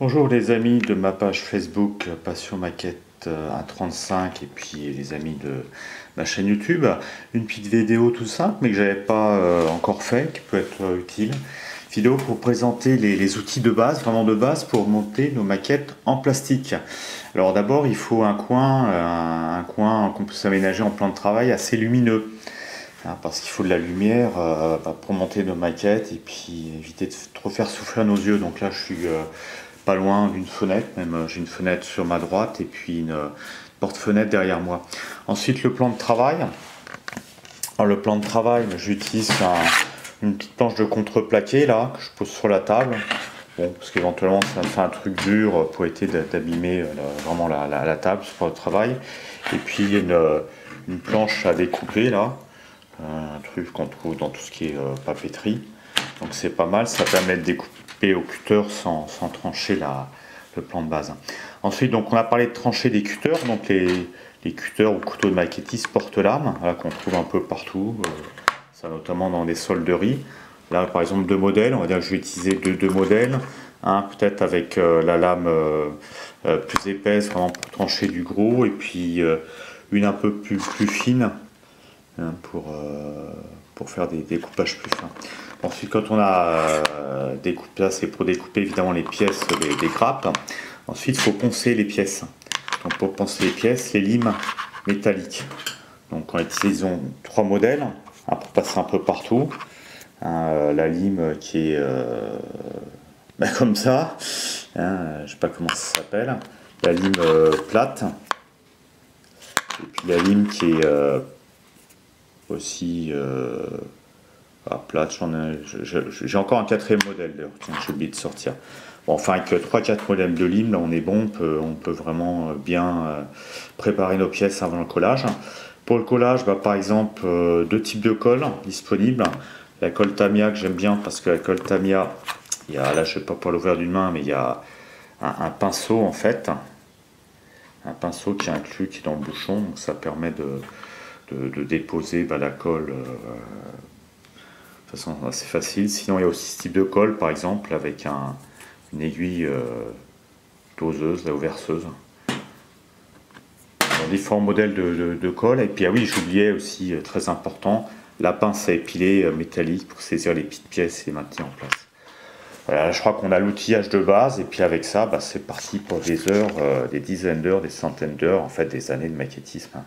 Bonjour les amis de ma page Facebook Passion Maquette 135 et puis les amis de ma chaîne YouTube. Une petite vidéo tout simple mais que j'avais pas encore fait, qui peut être utile. Vidéo pour présenter les outils de base, vraiment de base pour monter nos maquettes en plastique. Alors d'abord il faut un coin qu'on peut s'aménager en plan de travail assez lumineux. Parce qu'il faut de la lumière pour monter nos maquettes et puis éviter de trop faire souffrir nos yeux. Donc là je suis pas loin d'une fenêtre, même j'ai une fenêtre sur ma droite et puis une porte-fenêtre derrière moi. Ensuite le plan de travail. Alors le plan de travail, j'utilise une petite planche de contreplaqué là, que je pose sur la table. Bon, parce qu'éventuellement ça me fait un truc dur pour éviter d'abîmer vraiment la table pour le travail. Et puis une planche à découper là. Un truc qu'on trouve dans tout ce qui est papeterie, donc c'est pas mal, ça permet de découper au cutter sans trancher le plan de base. Ensuite, donc on a parlé de trancher des cutters, donc les cutters ou couteaux de maquettiste porte-lames, voilà, qu'on trouve un peu partout, ça notamment dans des solderies. Là par exemple deux modèles, on va dire que je vais utiliser deux modèles, un peut-être avec la lame plus épaisse vraiment pour trancher du gros, et puis une un peu plus fine pour faire des découpages plus fins. Ensuite, quand on a découpé, ça c'est pour découper évidemment les pièces des grappes. Ensuite, il faut poncer les pièces. Donc pour poncer les pièces, les limes métalliques. Donc on utilise trois modèles pour passer un peu partout. La lime qui est comme ça, je ne sais pas comment ça s'appelle. La lime plate. Et puis la lime qui est aussi plate. J'ai encore un quatrième modèle d'ailleurs, j'ai oublié de sortir. Bon, enfin avec 3-4 modèles de lime, là on est bon, on peut vraiment bien préparer nos pièces avant le collage. Pour le collage, par exemple, deux types de colle disponibles. La colle Tamiya que j'aime bien parce que la colle Tamiya, là je ne vais pas pouvoir l'ouvrir d'une main, mais il y a un pinceau en fait, un pinceau qui est inclus, qui est dans le bouchon, donc ça permet de déposer la colle de façon assez facile. Sinon il y a aussi ce type de colle par exemple avec une aiguille doseuse ou verseuse. Différents modèles de colle. Et puis oui, j'oubliais aussi très important, la pince à épiler métallique pour saisir les petites pièces et les maintenir en place. Voilà, je crois qu'on a l'outillage de base et puis avec ça c'est parti pour des heures, des dizaines d'heures, des centaines d'heures, en fait des années de maquettisme.